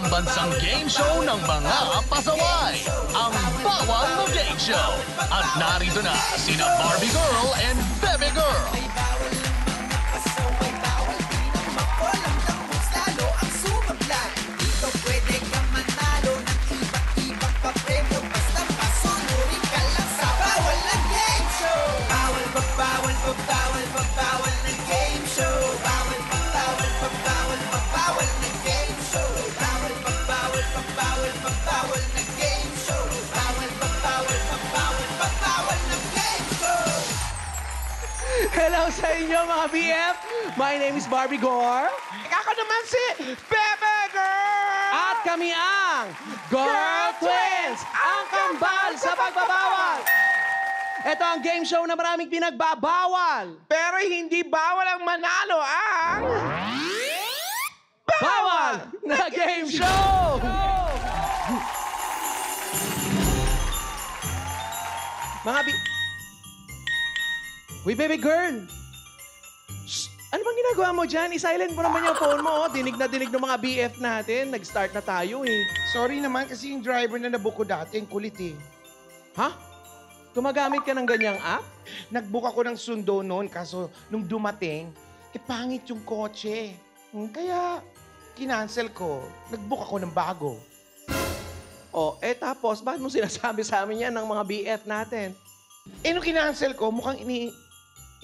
pambansang game show ng mga pasaway, ang Bawal na Game Show. At narito na sina Barbie Girl and Bebe Girl. Hello sa inyo mga BF! My name is Barbie Gore. Ako naman si Bebe Girl! At kami ang Girl Twins! Ang kambal sa pagbabawal! Ito ang game show na maraming pinagbabawal. Pero hindi bawal ang manalo ang... Bawal na game show! Mga Uy, baby girl! Shh! Ano bang ginagawa mo dyan? I-silent mo naman yung phone mo. Oh. Dinig na dinig ng mga BF natin. Nag-start na tayo eh. Sorry naman kasi yung driver na nabook ko dati, ang kulit eh. Ha? Gumagamit ka ng ganyang app? Nag-book ako ng sundo noon, kaso nung dumating, pangit yung kotse. Kaya, kinancel ko. Nag-book ako ng bago. Oh, tapos, bakit mo sinasabi sa amin yan ng mga BF natin? Nung kinancel ko, mukhang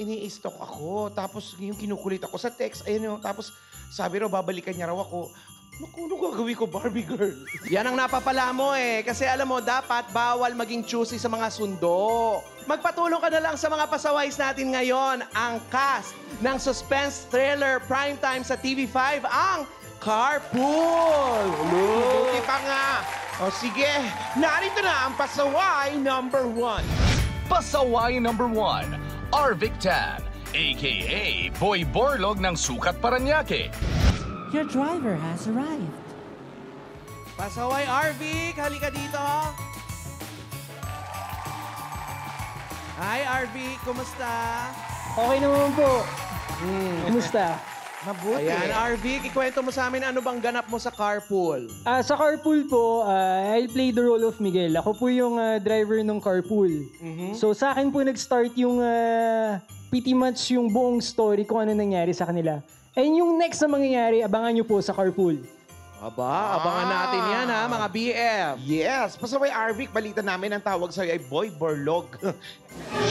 ini-stock ako. Tapos yung kinukulit ako sa text, ayun yung, tapos sabi raw, babalikan niya raw ako. Naku, ano gagawin ko, Barbie Girl? Yan ang napapala mo eh. Kasi alam mo, dapat bawal maging choosy sa mga sundo. Magpatulong ka na lang sa mga pasaways natin ngayon. Ang cast ng suspense thriller primetime sa TV5, ang Carpool. Buti pa nga. O sige, narito na ang pasaway number 1. Pasaway number 1, Arvic Tan, a.k.a. Boy Borlog ng Sukat Paranaque. Your driver has arrived. Pasaway Arvic, halika dito. Hi Arvic, kumusta? Okay naman po. Kumusta? Mabuti. Ayan, Arvic, ikwento mo sa amin ano bang ganap mo sa Carpool. Sa Carpool po, I play the role of Miguel. Ako po yung driver ng Carpool. So sa akin po nag-start yung pretty much yung buong story kung ano nangyari sa kanila. And yung next na mangyayari, abangan nyo po sa Carpool. Aba, abangan natin yan ha, mga BF. Yes, pasaway Arvic, balita namin ang tawag sa'yo ay Boy Borlog.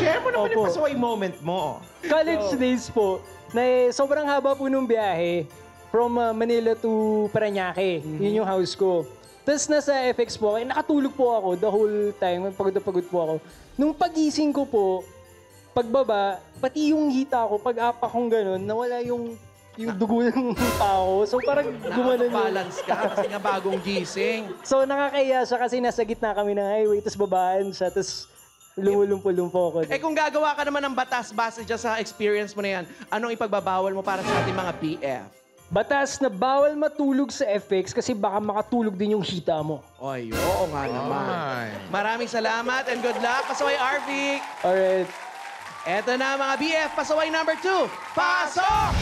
Share mo naman yung Opo. pasaway moment mo. College days po, na sobrang haba po nung biyahe from Manila to Parañaque. Yun yung house ko. Tapos nasa FX po, nakatulog po ako the whole time. Pagod na pagod po ako. Nung pagising ko po, pagbaba, pati yung hita ko, pag-apa kong ganun, nawala yung dugo ng tao. So parang gumanon yung... Balance ka kasi nga bagong gising. So nakakaya siya kasi nasa gitna kami ng highway, tapos babaan siya, tapos lumulumpo-lumpo ako. Kung gagawa ka naman ng batas base dyan sa experience mo na yan, anong ipagbabawal mo para sa ating mga BF? Batas na bawal matulog sa FX kasi baka makatulog din yung hita mo. Oy, oo nga naman. Maraming salamat and good luck, Pasaway Arvic. Alright. Eto na mga BF, Pasaway number 2, pasok!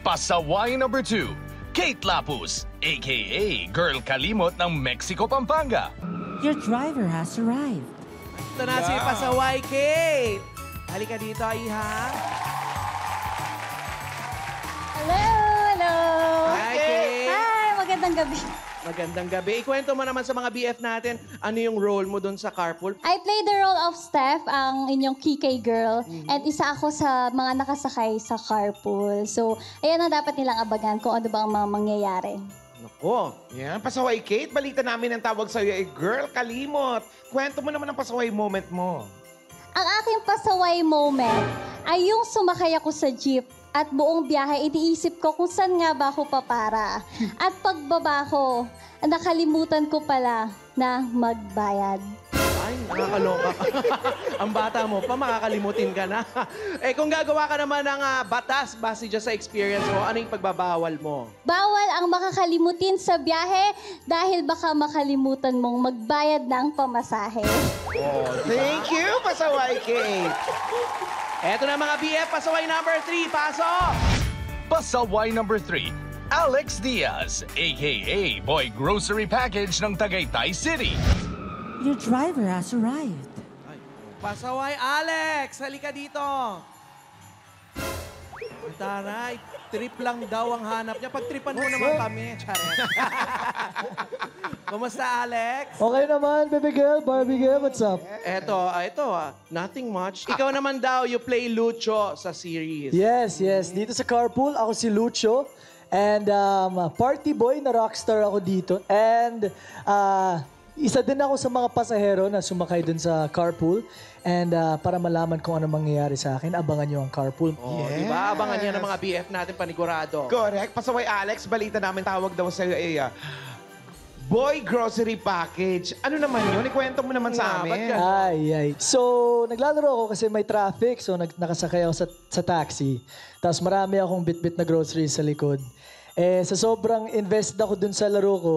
Pasaway number 2, Kate Lapus, a.k.a. Girl Kalimot ng Mexico, Pampanga. Your driver has arrived. Ito na si Pasaway Kate. Halika dito, Iha. Hello, hello. Hi, Kate. Hi, magandang gabi. Magandang gabi. Ikwento mo naman sa mga BF natin, ano yung role mo dun sa Carpool? I play the role of Steph, ang inyong KK girl. And isa ako sa mga nakasakay sa carpool. So, ayan ang dapat nilang abagan kung ano ba ang mga mangyayari. Nako, yan. Pasaway Kate, balita namin ang tawag sa'yo ay Girl Kalimot. Kwento mo naman ang pasaway moment mo. Ang aking pasaway moment ay yung sumakay ako sa jeep at buong biyahe iniisip ko kung saan nga ba ako papara. At pagbaba ko, nakalimutan ko pala na magbayad. Ay, nakakaloka. Ang bata mo pa, makakalimutin ka na. Kung gagawa ka naman ng batas base dyan sa experience mo, ano yung pagbabawal mo? Bawal ang makakalimutin sa biyahe dahil baka makalimutan mong magbayad ng pamasahe. Thank you, Pasaway Kate. Eto na mga BF, pasaway number 3, pasok! Pasaway number 3, Alex Diaz, a.k.a. Boy Grocery Package ng Tagaytay City. Your driver has arrived. Pasaway Alex, halika dito. Taray, trip lang daw ang hanap niya. Pagtripan mo naman kami. Charet. Kumusta, Alex? Okay naman, baby girl, Barbie girl, what's up? Eto, nothing much. Ikaw naman daw, you play Lucho sa series. Yes. Dito sa carpool, ako si Lucho. And party boy na rockstar ako dito. And isa din ako sa mga pasahero na sumakay dun sa carpool. And para malaman kung ano mangyayari sa akin, abangan nyo ang carpool. Oh, di ba? Abangan niya ng mga BF natin panigurado. Correct. Pasaway Alex, balita namin tawag daw sa Boy Grocery Package. Ano naman yun? Ikwento mo naman sa amin. Ay. So, naglalaro ako kasi may traffic. So, nakasakay ako sa taxi. Tapos marami akong bit-bit na groceries sa likod. Sa sobrang invest ako dun sa laro ko,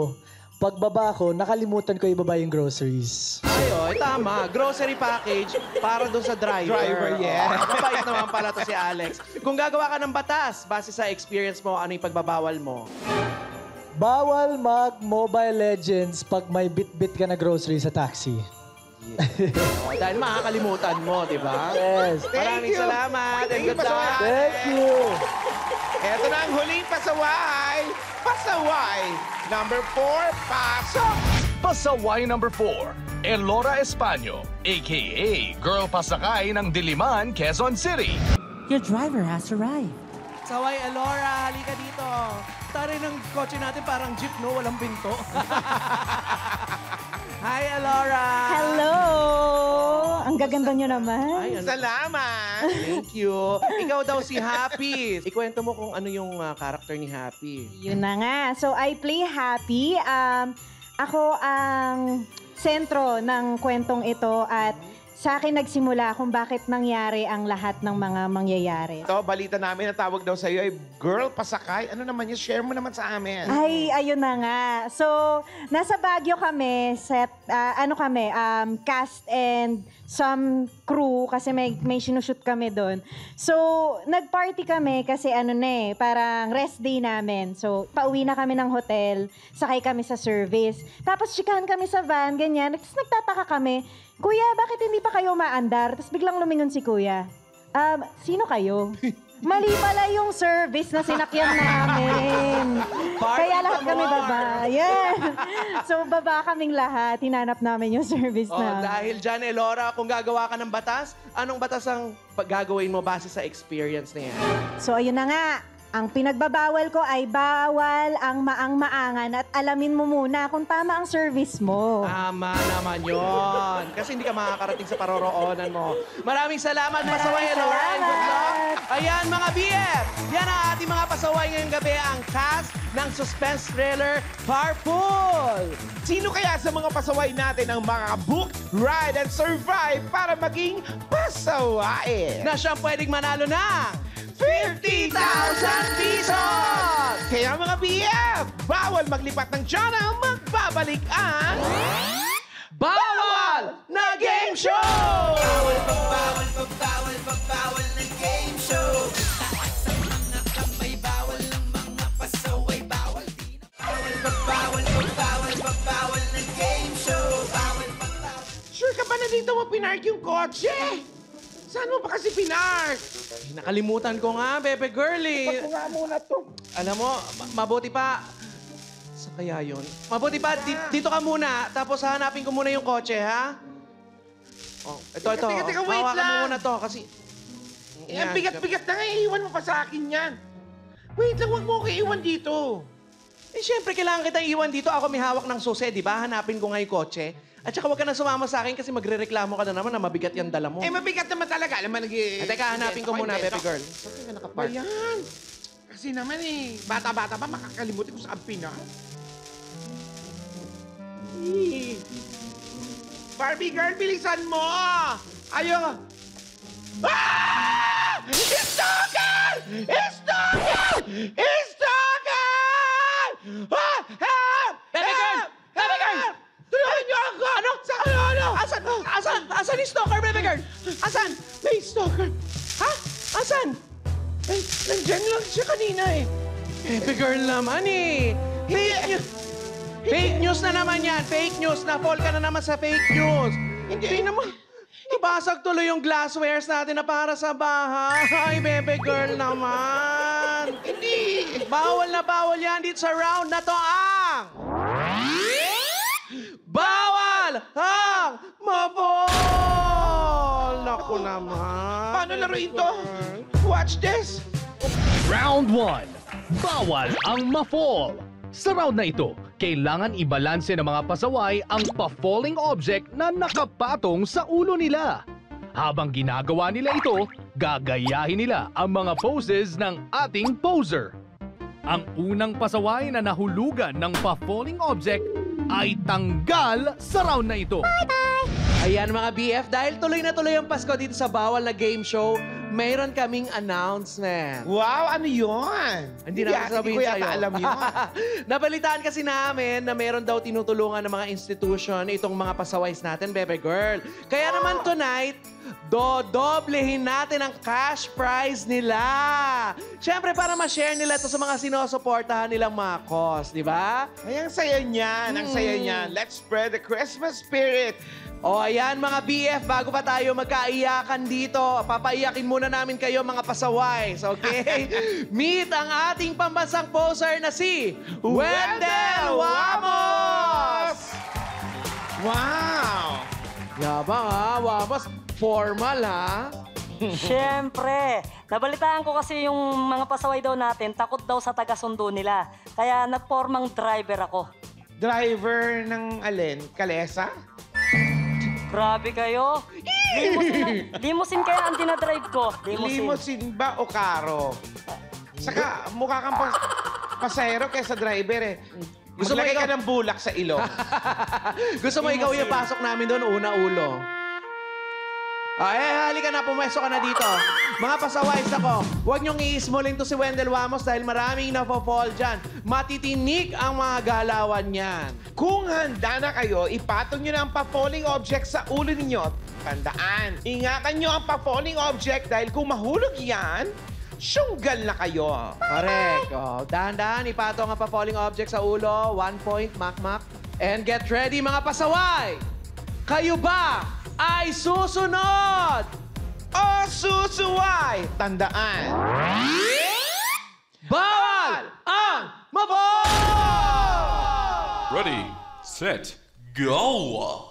pagbaba ko, nakalimutan ko ibaba yung groceries. Ay, tama. Grocery package para doon sa driver. Driver, yeah. Mabait naman pala to si Alex. Kung gagawa ka ng batas, base sa experience mo, ano yung pagbabawal mo? Bawal mag-Mobile Legends pag may bit-bit ka na grocery sa taxi. Dahil makakalimutan mo, di ba? Yes. Maraming you. salamat and Thank you, good luck. Pasaway. Thank you. Eto na ang huling pasaway. Pasaway number 4, pasok! Pasaway number 4, Elora Españo, a.k.a. Girl Pasakay ng Diliman, Quezon City. Your driver has arrived. Saway Elora, halika dito. Taray ng kotse natin parang jeep, no? Walang pinto. Hi, Elora! Hello! Ang gaganda nyo naman. Ay, Salamat! thank you. Ikaw daw si Happy. Ikwento mo kung ano yung character ni Happy. Yun na nga. So, I play Happy. Ako ang sentro ng kwentong ito at sa akin nagsimula kung bakit nangyari ang lahat ng mga mangyayari. Ito, balita namin ang tawag daw sa iyo ay Girl Pasakay. Ano naman yun? Share mo naman sa amin. Ay, ayun na nga. So, nasa Baguio kami, cast and some crew kasi may sinushoot kami doon. So, nag-party kami kasi parang rest day namin. So, pauwi na kami ng hotel, sakay kami sa service. Tapos, chikahan kami sa van, ganyan. Tapos, nagtataka kami, Kuya, bakit hindi pa kayo maandar? Tapos, biglang lumingon si Kuya. Sino kayo? Mali pala yung service na sinakyan namin. Kaya lahat kami baba. Yeah. So, baba kaming lahat. Hinanap namin yung service namin. Dahil dyan, Elora, kung gagawa ka ng batas, anong batas ang gagawin mo base sa experience na yan? So, ayun na nga. Ang pinagbabawal ko ay bawal ang maang-maangan at alamin mo muna kung tama ang service mo. Tama naman yon. Kasi hindi ka makakarating sa paroroonan mo. Maraming salamat, Pasaway Elora, and good luck. Ayan, mga BF. Yan ang ating mga pasaway ngayong gabi, ang cast ng suspense thriller Carpool. Sino kaya sa mga pasaway natin ang makabook, ride, and survive para maging pasaway? Na siyang pwedeng manalo ng 50,000 pesos! Kaya mga BF, bawal maglipat ng channel, magbabalik ang... Bawal na Game Show! Bawal na game show. Sa mga kamay, bawal ng mga pasaway, bawal din. Bawal na game show. Bawal. Sure ka ba na dito mo pinark yung kotse? Saan mo pa kasi pinark? Nakalimutan ko nga, Bebe Girlie. Ako nga muna to. Alam mo, mabuti pa... Saan kaya yun? Mabuti pa, dito ka muna, tapos hahanapin ko muna yung kotse, ha? Oh, ito. Teka, wait Hawakan lang. mo muna to, kasi... Ang bigat-bigat na nga, iiwan mo pa sa akin yan. Wait lang, huwag mo ko iiwan dito. Eh, syempre, kailangan kita iwan dito. Ako may hawak ng susi, di ba? Hanapin ko nga yung kotse. At saka huwag ka na sumama sa akin kasi magre-reklamo ka na naman na mabigat yung dala mo. Eh, mabigat naman talaga. Alam mo, Teka, hanapin ko muna, baby girl. Saan ka nakapark? Ayan. Kasi naman bata-bata pa, makakalimutin ko sa Ampina. Barbie girl, bilisan mo! Ayo! Ah! Stalker! Stalker! Stalker! Ah! Help! Baby girl! Baby girl! Tulungan niyo ako! Ano? Asan yung stalker, baby girl? Asan? May stalker! Ha? Asan? Nandyan lang siya kanina eh. Baby girl naman eh. Fake news na naman yan. Fake news. Na-fall ka na naman sa fake news. Hindi naman. Nabasag tuloy yung glasswares natin na para sa bahay. Ay, baby girl naman. Hindi. Bawal na bawal yan dito sa round na to ang... Bawal ang mabol! Naku naman. Paano laruin to? Watch this. Round 1. Bawal ang ma-fall. Sa round na ito, kailangan ibalanse ng mga pasaway ang pa-falling object na nakapatong sa ulo nila. Habang ginagawa nila ito, gagayahin nila ang mga poses ng ating poser. Ang unang pasaway na nahulugan ng pa-falling object ay tanggal sa round na ito. Ayan mga BF, dahil tuloy na tuloy ang Pasko dito sa Bawal na Game Show, mayroon kaming announcement. Wow, ano yun? Hindi na sabihin ko sa'yo. yata alam yun. Nabalitaan kasi namin na meron daw tinutulungan ng mga institution itong mga pasaways natin, Bebe Girl. Kaya naman tonight, dodoblehin natin ang cash prize nila. Siyempre, para ma-share nila ito sa mga sinusuportahan nilang mga cause, di ba? Ay, ang saya niyan, ang saya niyan. Let's spread the Christmas spirit. O ayan mga BF, bago pa tayo magkaiyakan dito, papaiyakin muna namin kayo mga pasaways, okay? Meet ang ating pambansang poser na si Wendell Wamos! Wow! Yabang ha, Wamos. Formal ha? Siyempre. Nabalitaan ko kasi yung mga pasaway daw natin, takot daw sa taga-sundo nila. Kaya nagpormang driver ako. Driver ng alin? Kalesa? Grabe kayo. Limousine kaya ang dinadrive ko. Limousine ba o karo? Saka mukha kang pasahero kaysa driver eh. Gusto mo Maglagay ikaw- ka ng bulak sa ilong. Gusto mo ikaw yung pasok namin doon, una ulo. Halika na, pumwesto ka na dito. Mga pasaways ako, huwag niyong iismulin to si Wendell Wamos dahil maraming nafo-fall dyan. Matitinik ang mga galawan niyan. Kung handa na kayo, ipatong nyo na ang pa-falling object sa ulo ninyo. Tandaan, ingatan nyo ang pa-falling object dahil kung mahulog yan, syunggal na kayo. Correct. Oh, dahan-dahan, ipatong ang pa-falling object sa ulo. 1 point, mak-mak. And get ready, mga pasaway! Kayo ba ay susunod? O susuway! Tandaan, Bawal ang mabol! Ready, set, go!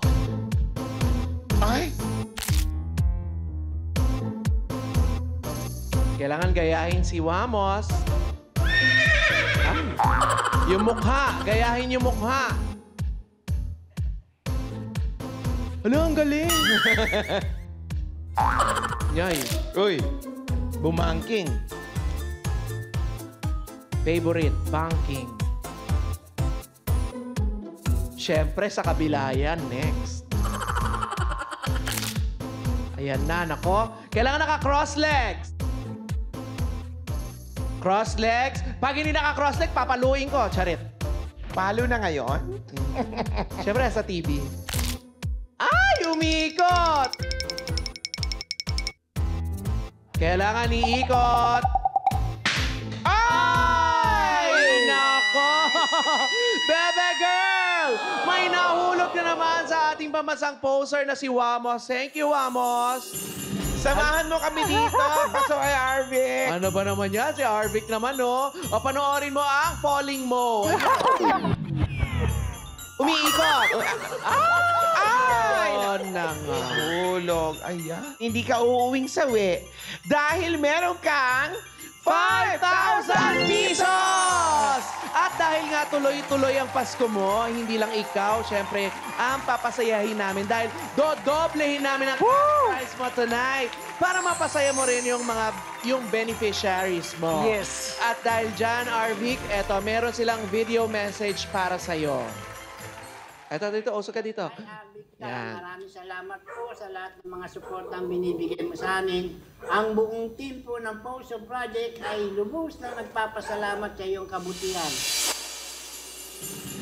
ay, Kailangan gayahin si Wamos. Yung mukha. Gayahin yung mukha. Hala, ang galing. Yay. uy, bumangking. Favorite, banking. Siyempre, sa kabila yan. Next. Ayan na, nako. Kailangan naka-cross legs. Cross legs. Pag hindi naka-cross leg, papaluin ko. Charit. Palo na ngayon? Siyempre, sa TV. Ay, umikot! Kailangan iikot. Ay, nako! Bebe girl! May nahulog na naman sa ating pambansang poser na si Wamos. Thank you, Wamos. Samahan mo kami dito, Pasaway Arvic. Ano ba naman yan? Si Arvic naman, no? O panoorin mo ang falling mo. Umiikot. Ay! Oh, na nga. Hulog. Ayan. Hindi ka uuwing sawi dahil meron kang 5,000 pesos! At dahil nga tuloy-tuloy ang Pasko mo, hindi lang ikaw, syempre, ang papasayahin namin dahil dodoblehin namin ang prize mo tonight para mapasaya mo rin yung beneficiaries mo. Yes. At dahil dyan, Arvic, eto, meron silang video message para sa'yo. Eto, dito, usok ka dito. Yan. Maraming salamat po sa lahat ng mga suportang binibigay mo sa amin. Ang buong team po ng Poso Project ay lubos na nagpapasalamat sa iyong kabutihan.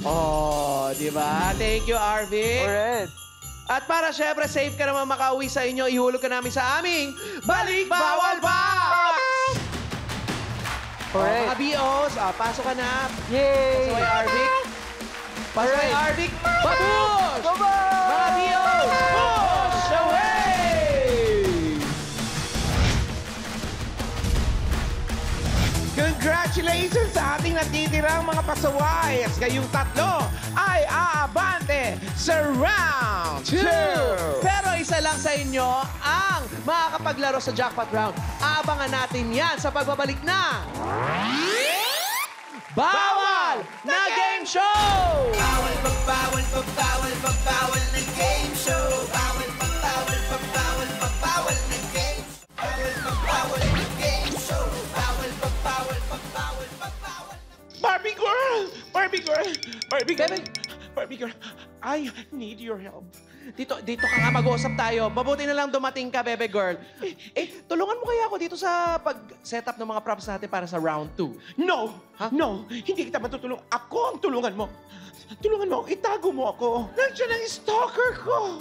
Oh, di ba? Thank you, Arvic. Alright. At para syempre safe ka naman makauwi sa inyo, ihulog ka namin sa aming Balik Bawal Box! Correct. Mga BOs, pasok ka na. Yay! Pasok kay Arvic. Pasok kay Arvic. Babush! Bye-bye! Mga BOs, push away! Congratulations sa ating natitirang mga pasaway. At kayong tatlo ay aabante sa round 2. Pero isa lang sa inyo ang makakapaglaro sa jackpot round. Aabangan natin yan sa pagbabalik ng Bawal na Game Show! Bawal na game show. Bawal na game show. Bawal na game show. Barbie girl! Barbie girl! Barbie girl! Barbie girl, I need your help. Dito ka nga mag-uusap tayo. Mabuti na lang dumating ka, bebe girl. Tulungan mo kaya ako dito sa pag-setup ng mga props natin para sa round 2. No! Ha? No! Hindi kita matutulong. Ako ang tulungan mo. Tulungan mo. Itago mo ako. Nandiyan ang stalker ko.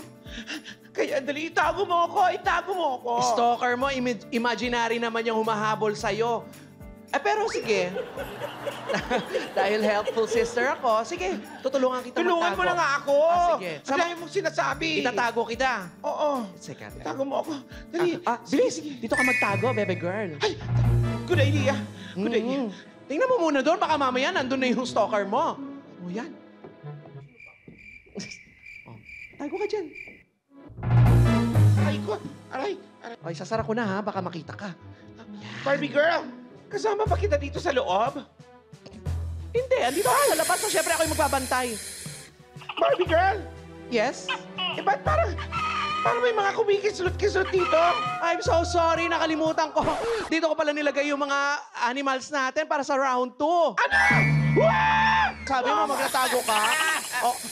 Kaya dali, itago mo ako. Itago mo ako. Stalker mo, imaginary naman yung humahabol sa'yo. Pero sige. Dahil helpful sister ako, sige, tutulungan kita Tulungan magtago. mo na nga ako. Sige. Ang dami mong sinasabi. Itatago kita. Oo. Sige. Itago mo ako. Dali. Bilis. Dito ka magtago, bebe girl. Ay, good idea. Good idea. Tingnan mo muna doon, baka mamaya nandun na yung stalker mo. O yan. Tago ka dyan. Aray ko. Aray. Okay, sasara ko na ha, baka makita ka. Barbie girl, kasama ba kita dito sa loob? Hindi, andito ka sa labas. So, syempre ako yung magbabantay. Barbie girl? Yes? Ba't parang may mga kumikislot-kislot dito? I'm so sorry, nakalimutan ko. Dito ko pala nilagay yung mga animals natin para sa round 2. Ano? Wow! Sabi mo, magtatago ka?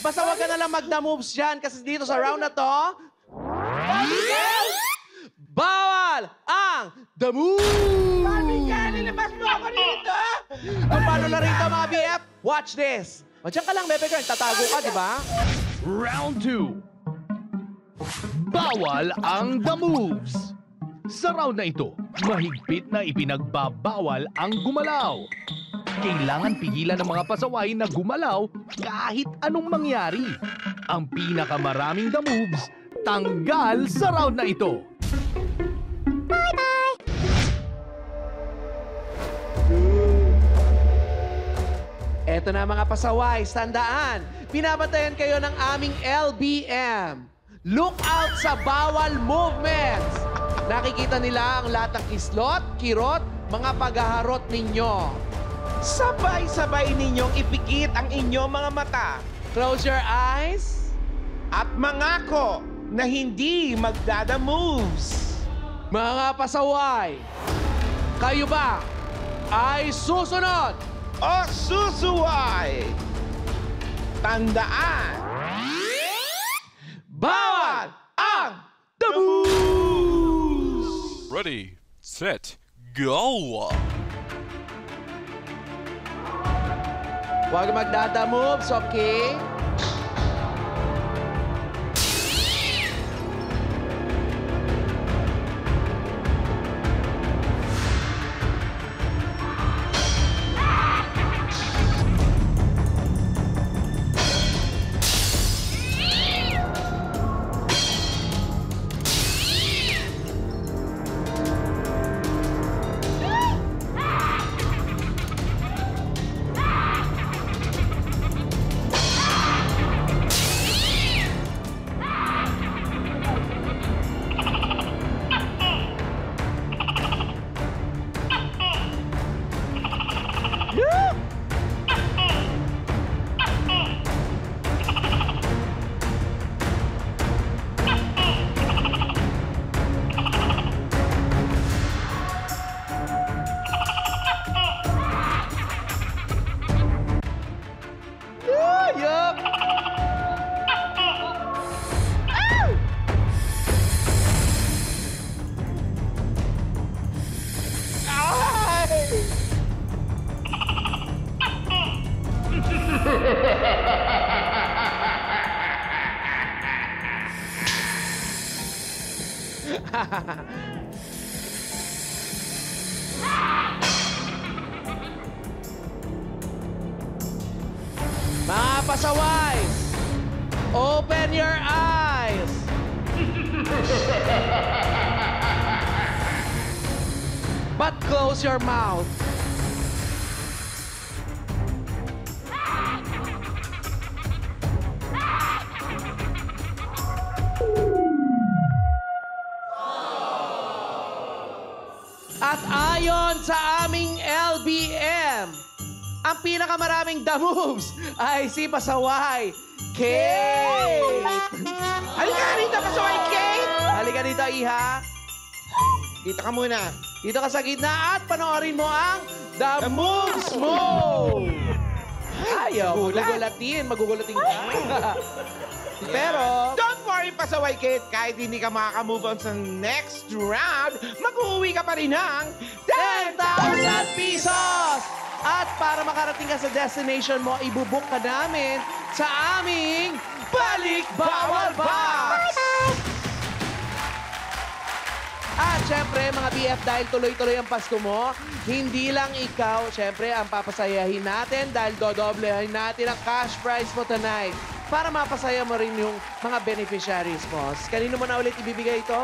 Basta wag ka na lang magda-moves dyan kasi dito sa round na to, bawal ang the moves! Barbie girl, nilabas mo ako rito! Kung paano na rito, mga BF, watch this. O, dyan ka lang, bebe girl. Tatago ka, di ba? Round 2. Bawal ang the moves. Sa round na ito, mahigpit na ipinagbabawal ang gumalaw. Kailangan pigilan ng mga pasaway na gumalaw kahit anong mangyari. Ang pinakamaraming the moves, tanggal sa round na ito. Eto na mga pasaway, tandaan, binabantayan kayo ng aming LBM. Look out sa bawal movements. Nakikita nila ang lahat ng kislot, kirot, mga paghaharot ninyo. Sabay-sabay ninyong ipikit ang inyong mga mata. Close your eyes. At mangako na hindi magdada moves. Mga pasaway, kayo ba ay susunod o susuway? Tandaan, bawal ang the moves! Ready, set, go! Huwag magdada moves, okay? pasaway! Open your eyes! But close your mouth. At ayon sa aming LBM, ang pinakamaraming the moves ay si Pasaway Kate! Halika rito, Pasaway Kate! Halika dito, Iha. Dito ka muna. Dito ka sa gitna at panoorin mo ang The Moves Mo! Ayaw, magugulatin ka. Pero, Don't worry, Pasaway Kate. Kahit hindi ka makaka-move on sa next round, mag-uwi ka pa rin ng 10,000 pesos! At para makarating ka sa destination mo, ibubuk ka namin sa aming Balik Bawal Box! At syempre, mga BF, dahil tuloy-tuloy ang Pasko mo, hindi lang ikaw, syempre, ang papasayahin natin dahil dodoblehin natin ang cash prize mo tonight para mapasaya mo rin yung mga beneficiaries mo. Kanino mo na ulit ibibigay ito?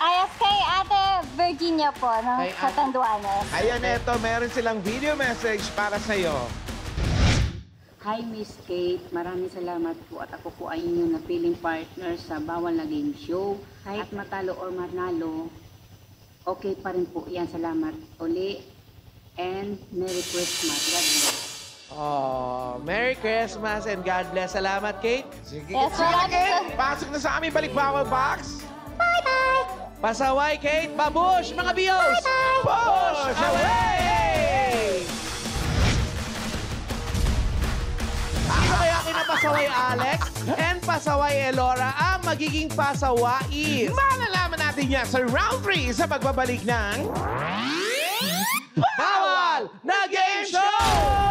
Ay, kay Ate Virginia po, no? Kay Sa Ate- Tanduanes. Ayan, eto, meron silang video message para sa'yo. Hi, Miss Kate. Maraming salamat po at ako po ay inyong napiling partner sa Bawal na Game Show. Kahit matalo or manalo, okay pa rin po yan. Salamat uli. And Merry Christmas. God bless. Oh, Merry Christmas and God bless. Salamat, Kate. Sige, Yes, sige, maraming Kate. Pasok na sa aming Balik Bawal Box. Pasaway, Kate. Babush, mga bios. Push away! Sino kaya kinapasaway Alex and pasaway Elora ang magiging pasawais? Malalaman natin yan sa round 3 sa pagbabalik ng... Bawal na Game Show!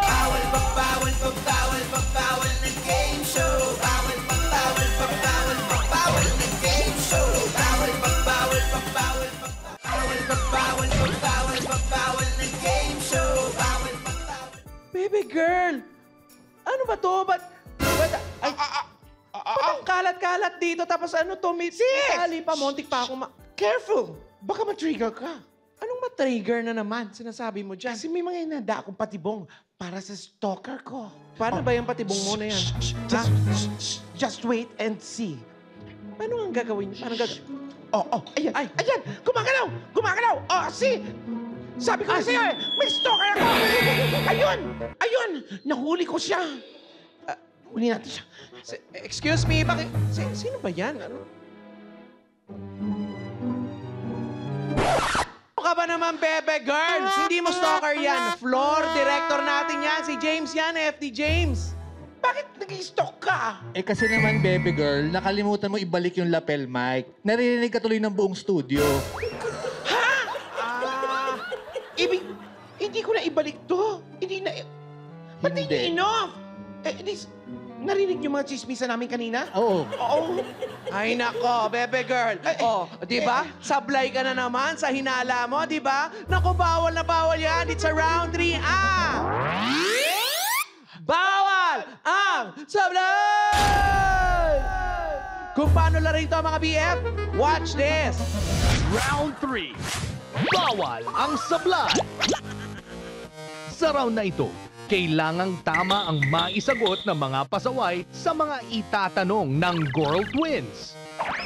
Bawal pa, bawal pa, bawal pa, bawal na game show. Bawal pa, bawal pa, bawal pa, bawal na game show. Bawal pa, bawal pa, bawal pa, bawal pa, bawal pa, bawal pa, bawal na game show. Bawal pa, bawal. Baby girl! Ano ba to? Ba't ang kalat-kalat dito? Tapos ano to? May tali pa, montik pa ako Careful! Baka ma-trigger ka. Anong ma-trigger na naman? Sinasabi mo dyan. Kasi may mga inanda akong patibong para sa stalker ko. Paano ba yung patibong mo na yan? Just wait and see. Paano ang gagawin? Paano gagawin? Ayan, ayan! Gumagalaw! Gumagalaw! See? Sabi ko na sa'yo eh, may stalker ako! Ayun! Ayun! Nahuli ko siya! Huli natin siya. Excuse me, bakit? Sino ba yan? Ano ka ba naman, Bebe Girls? Hindi mo stalker yan. Floor director natin yan. Si James yan, FD James. Bakit nag-stalk ka? Eh kasi naman, baby girl, nakalimutan mo ibalik yung lapel mic. Naririnig ka tuloy ng buong studio. Ibig, hindi ko na ibalik to. Hindi na... Ba't hindi niyo enough? Narinig yung mga chismisa namin kanina? Oo. Oo. Ay nako, Bebe Girl. Di ba? Sablay ka na naman sa hinala mo, di ba? Naku, bawal na bawal yan. It's a round 3. Bawal ang sablay! Kung paano laro ito, mga BF, watch this. Round 3. Bawal ang sablay. Sa round na ito, kailangang tama ang maisagot ng mga pasaway sa mga itatanong ng Girl Twins.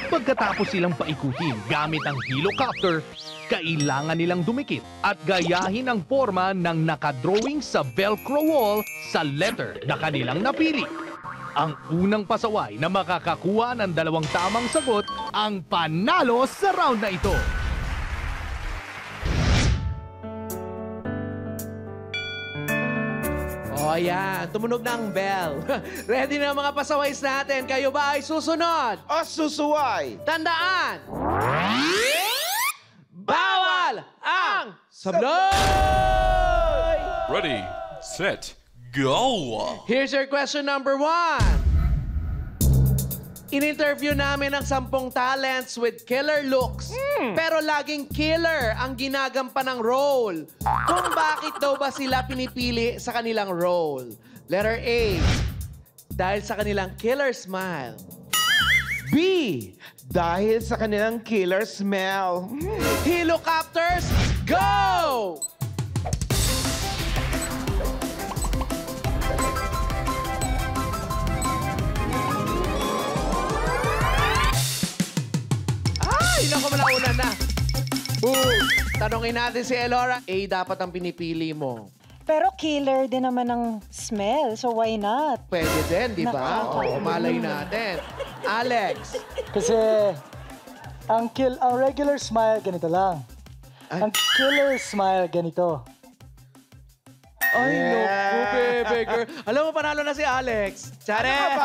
Pagkatapos silang paikutin gamit ang helicopter, kailangan nilang dumikit at gayahin ang forma ng nakadrawing sa Velcro wall sa letter na kanilang napili. Ang unang pasaway na makakakuha ng 2 tamang sagot ang panalo sa round na ito. O yan, tumunog na ang bell. Ready na ang mga pasaways natin. Kayo ba ay susunod? O susuway! Tandaan! Bawal ang sablay! Ready, set, go! Here's your question number 1. In-interview namin ang 10 talents with killer looks. Pero laging killer ang ginagampan ng role. Kung bakit daw ba sila pinipili sa kanilang role? Letter A, dahil sa kanilang killer smile. B. Dahil sa kanilang killer smell. Helicopters, go! Ay, naku, malauna na. Tanongin natin si Elora. A dapat ang pinipili mo. Pero killer din naman ng smell, so why not? Pwede din, di ba? Oo, malay natin. Alex. Kasi ang regular smile ganito lang. Ang killer smile ganito. Ay, naku, bebe girl. Alam mo, panalo na si Alex. Charet!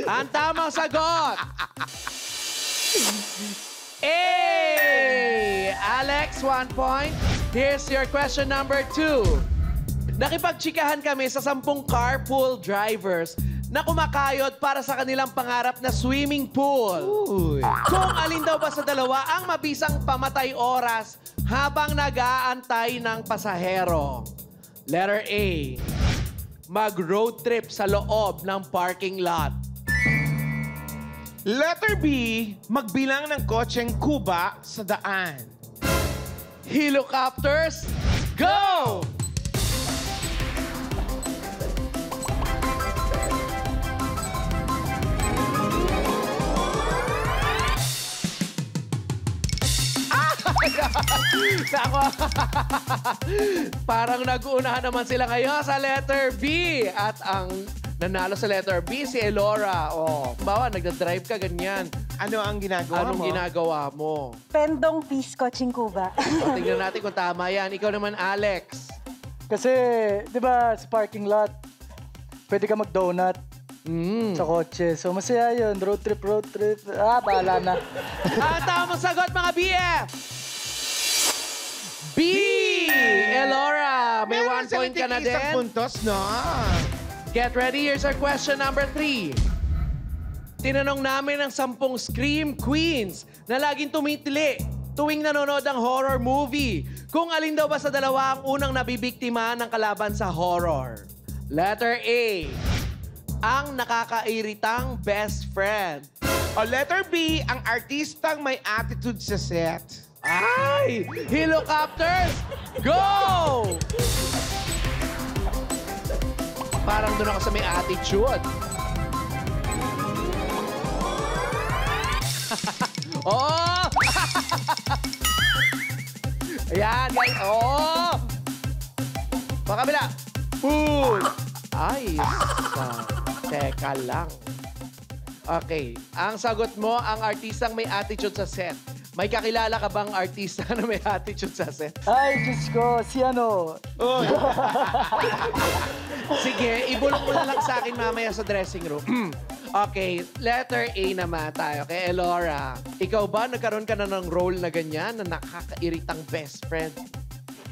Ang tamang sagot! A! Alex, 1 point. Here's your question number 2. Nakipagtsikahan kami sa 10 carpool drivers na kumakayod para sa kanilang pangarap na swimming pool. Kung alin daw ba sa dalawa ang mabisang pamatay oras habang nag-aantay ng pasahero? Letter A, mag-road trip sa loob ng parking lot. Letter B, magbilang ng kotseng kuba sa daan. Helicopters, go! Nako. Parang nag-uunahan naman sila ngayon sa letter B. At ang nanalo sa letter B, si Elora. Oh, bawa, nagdadrive ka, ganyan. Ano ang ginagawa Anong mo? ginagawa mo? Pendong pisco chingkuba. O, tingnan natin kung tama yan. Ikaw naman, Alex. Kasi, di ba, sa parking lot, pwede ka mag-donut sa kotse. So, masaya yun. Road trip. Ah, bahala na. Ang tamang sagot, mga BF! B! Elora, may 1 point ka na din. Isang puntos, no? Get ready, here's our question number 3. Tinanong namin ang 10 Scream Queens na laging tumitili tuwing nanonood ng horror movie. Kung alin daw ba sa dalawa ang unang nabibiktima ng kalaban sa horror? Letter A, ang nakakairitang best friend. O letter B, ang artistang may attitude sa set. Ay! Helicopters, go! Parang doon ako sa may attitude. Oh! Ayan, guys. Oh! Pakabila. Boom! Ay, teka lang. Okay. Ang sagot mo, ang artistang may attitude sa set. May kakilala ka bang artista na may attitude sa set? Ay, Diyos ko, si ano? Sige, ibulong mo na lang sa akin mamaya sa dressing room. Okay, letter A naman tayo kay Elora. Ikaw ba, nagkaroon ka na ng role na ganyan na nakakairitang best friend?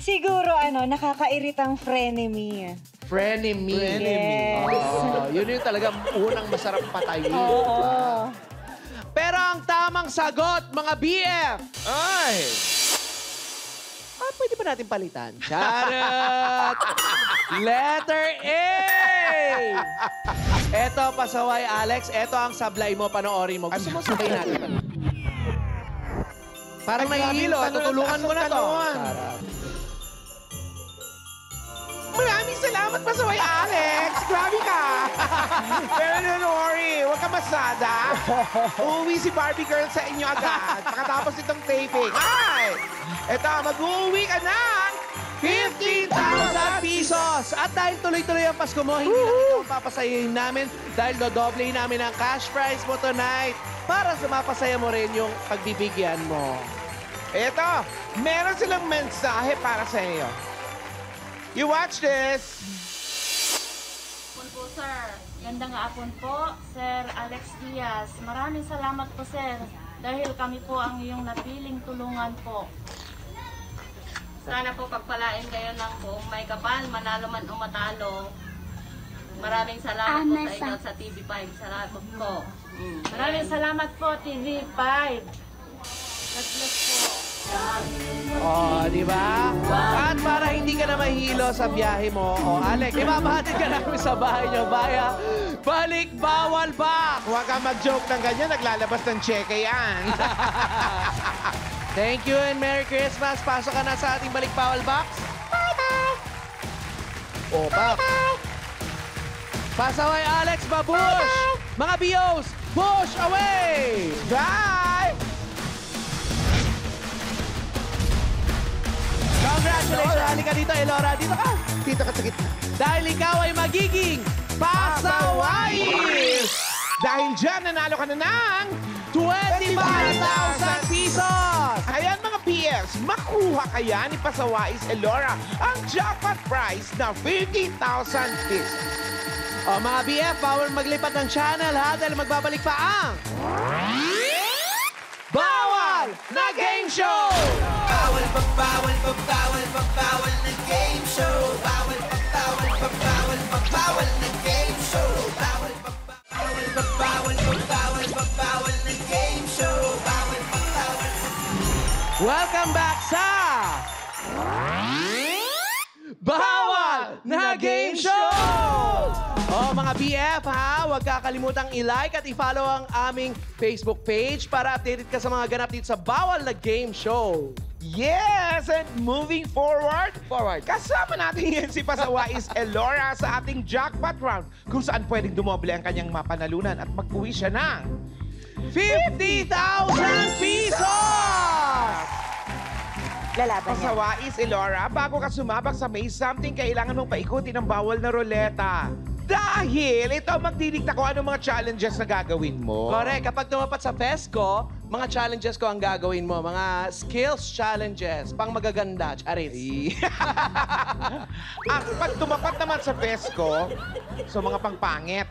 Siguro, nakakairitang frenemy. Frenemy. Yes. Oh, yun yung talagang unang masarap patayin. Oo. Pero ang tamang sagot, mga BF, Ay! pwede ba natin palitan? Charot! Letter A! Eto, pasaway, Alex. Eto ang sablay mo, panoorin mo. Gusto mo sabay natin? Parang nahihilo. Tutulungan mo na to. Charot. Maraming salamat, pasaway Alex! Grabe ka! Pero don't worry, huwag ka masada. Uuwi si Barbie Girl sa inyo agad pagkatapos itong taping. Ay! Eto, mag-uwi ka ng 15,000 pesos! At dahil tuloy-tuloy ang Pasko mo, hindi lang ikaw ang papasayahin namin dahil dodoble namin ang cash prize mo tonight para sa mapasaya mo rin yung pagbibigyan mo. Eto, meron silang mensahe para sa iyo. You watch this! Hapon po, sir. Gandang hapon po, Sir Alex Diaz. Maraming salamat po, sir. Dahil kami po ang iyong napiling tulungan po. Sana po pagpalain kayo ng buong may kapal, manalo man o matalo. Maraming salamat po sa inyo sa TV5. Salamat po. Maraming salamat po, TV5. God bless po. Oh, di ba? At para hindi ka na mahilo sa biyahe mo, Alec, ibabahatid ka namin sa bahay nyo. Balik Bawal Box! Huwag kang mag-joke ng ganyan. Naglalabas ng cheque yan. Thank you and Merry Christmas. Pasok ka na sa ating Balik Bawal Box. Bye-bye! O, Box. Pasaway, Alex, babush! Mga BOs, push away! Bye! Congratulations! Halika dito, Elora. Dito ka. Dito ka sa gitna. Dahil ikaw ay magiging pasaway! Dahil dyan, nanalo ka na ng 25,000 pesos! Ayan mga PS, makuha kaya ni Pasawais Elora ang jackpot prize na 50,000 pesos. O mga BF, bawal maglipat ng channel ha dahil magbabalik pa ang Bawal na Game Show! Bawal na game show. Bawal na game show. Bawal na game show. Welcome back sa Bawal na Game Show! Oh, mga BF ha, huwag kakalimutang i-like at i-follow ang aming Facebook page para updated ka sa mga ganap dito sa Bawal na Game Show. Yes! And moving forward, kasama natin yan si Pasawais Elora sa ating jackpot round kung saan pwedeng dumoble ang kanyang mapanalunan at mag-uwi siya ng 50,000 pesos! Lalaban niya. Pasawais Elora, bago ka sumabak sa May Something, kailangan mong paikutin ang bawal na roleta. Dahil ito magdidikta ko anong mga challenges na gagawin mo. Correct. Kapag tumapat sa Fesco, mga challenges ko ang gagawin mo. Mga skills challenges. Pang magaganda. Charis. Pag tumapat naman sa Fesco, so mga pangpangit.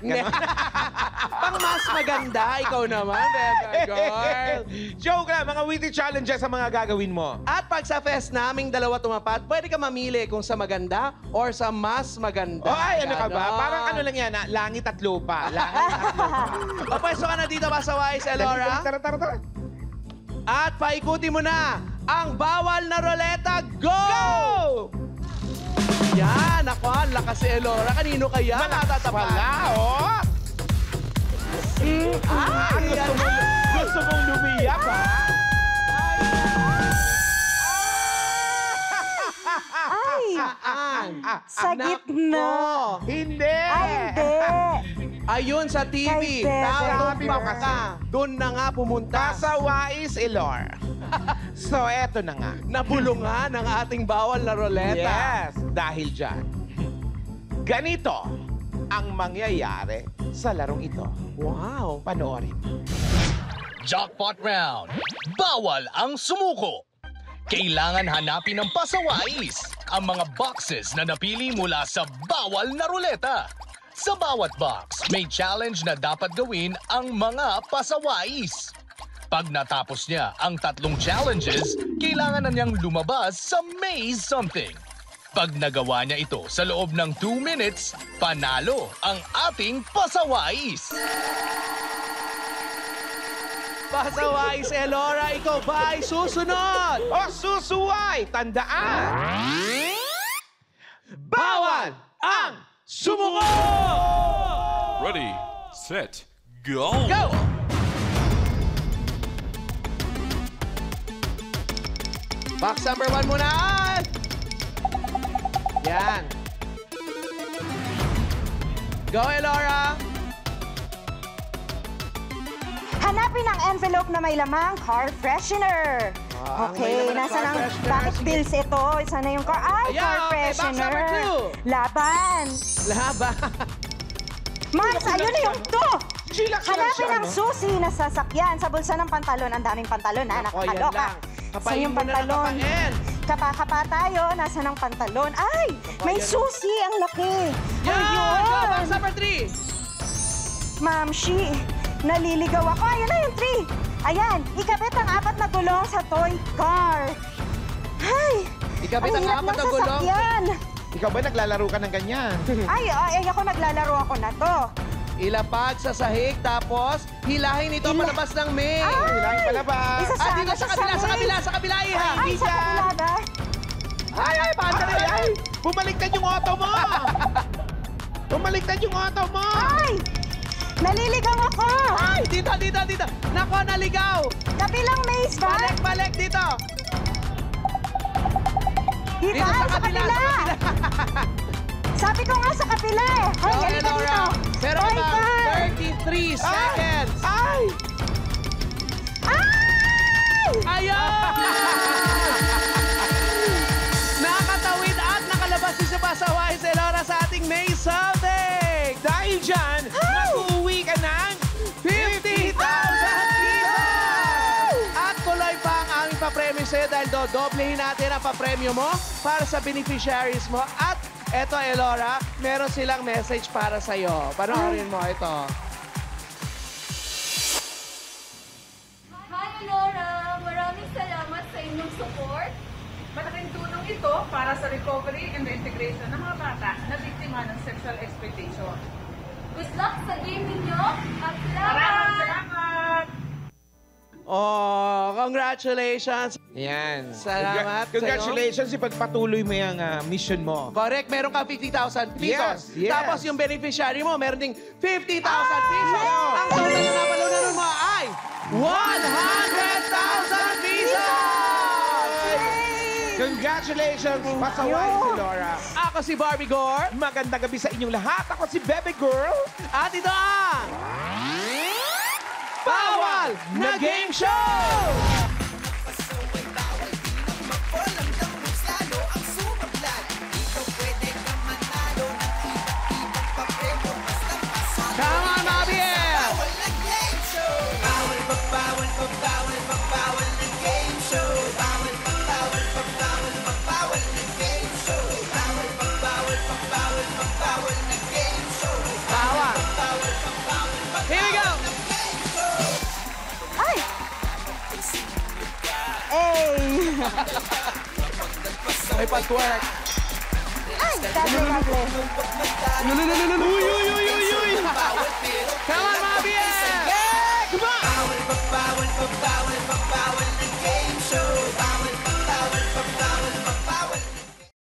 Pang mas maganda. Ikaw naman, Becca Girl. Joke lang. Mga witty challenges ang mga gagawin mo. At pag sa fest naming dalawa tumapat, pwede ka mamili kung sa maganda or sa mas maganda. Oh, ay, ano ka ba? Parang ano lang yan, langit at lupa. Langit at lupa. O, pwesto ka na dito, Pasawais Elora. Tara. At paikuti mo na ang bawal na roleta. Go! Yan, ako, ang lakas si Elora. Kanino kaya? Malakas pala, oh! Gusto mong lumiyak, ha? Ay! Sa gitna. Hindi! Ay, hindi. Ayun sa TV. Sabi mo kasi. Doon na nga pumunta. Pasawais Elor. So, eto na nga. Nabulungan ang ating bawal na roleta. Yes, dahil dyan. Ganito ang mangyayari sa larong ito. Wow. Panoorin. Jackpot round. Bawal ang sumuko. Kailangan hanapin ng pasawais ang mga boxes na napili mula sa bawal na ruleta. Sa bawat box, may challenge na dapat gawin ang mga pasawais. Pag natapos niya ang 3 challenges, kailangan na niyang lumabas sa Maze Something. Pag nagawa niya ito sa loob ng 2 minutes, panalo ang ating pasawais. Pasawais Elora, ikaw ba ay susunod? O susuway, tandaan! Bawal ang sumuko! Ready, set, go! Go! Box number 1 muna. Yan. Go, Elora. Hanapin ang envelope na may lamang car freshener. Okay, nasa ng bakit bills ito? Isa na yung car. Ay, Ayan, car okay, box freshener. number 2. Laban. Max, ayun na yung 2. Hanapin ang susi na sasakyan sa bulsa ng pantalon. Ang daming pantalon, ha? Nakakaloka. Sa yung pantalon. Kapakapa tayo, nasa ng pantalon. Ay, may susi. Ang laki. Yan! Go, box number 3. Mamshi, naliligaw ako. Ayun na yung 3. Ayan, ikabit ang 4 na gulong sa toy car. Ay, Ikabit ang 4 na gulong? Ikaw ba naglalaro ka ng ganyan? ay, ako naglalaro ako na to. Ilapag sa sahig, tapos hilahin ito palabas ng maze. Ay, Palabas. Isa Ah, dito sa kabila, sa kabila, sa kabila, Iha. Ay, sa kabila ba? Ay, paano na yan? Ay! Bumaliktad yung auto mo! Bumaliktad yung auto mo! Ay! Naliligaw ako! Ay, dito. Nako, naligaw. Kabilang maze ba? Balik, dito. Dito, Dito sa sa kabila, kabila. sa kabila. Sabi ko nga sa kabila eh. Hoy, Okay, halika Laura. dito. Pero Hoy, about Carl. 33 seconds. Ay! Ay! Ayun! Nakatawid at nakalabas si Pasaway si Laura sa ating May Something. Dahil dyan, mag-uwi ka ng 50,000 pesos! At tuloy pa ang aming papremyo sa'yo dahil dodoblehin natin ang papremyo mo para sa beneficiaries mo. At eto, Elora, meron silang message para sa'yo. Panoorin mo ito. Hi, Laura! Maraming salamat sa inyong support. Malaking tulong ito para sa recovery and reintegration ng mga bata na biktima ng sexual exploitation. Good luck sa game ninyo at Maraming salamat! Oh, congratulations! Yan. Salamat Congratulations, ipagpatuloy mo yung mission mo. Correct, meron kang 50,000 pesos. Yes. Tapos yung beneficiary mo, meron ding 50,000 pesos. Ang total na napalunan mo ay 100,000 pesos! Congratulations, pasaway si Laura. Ako si Barbie Gore. Magandang gabi sa inyong lahat. Ako si Bebe Girl. At ito ang Bawal na Game Show! Come on, Mabiel! Bawal na game show. Bawal na game show. Bawal na game show. Bawal! Here we go! Ay! Ay! May pag-twerk. Ay! Dami. Uy!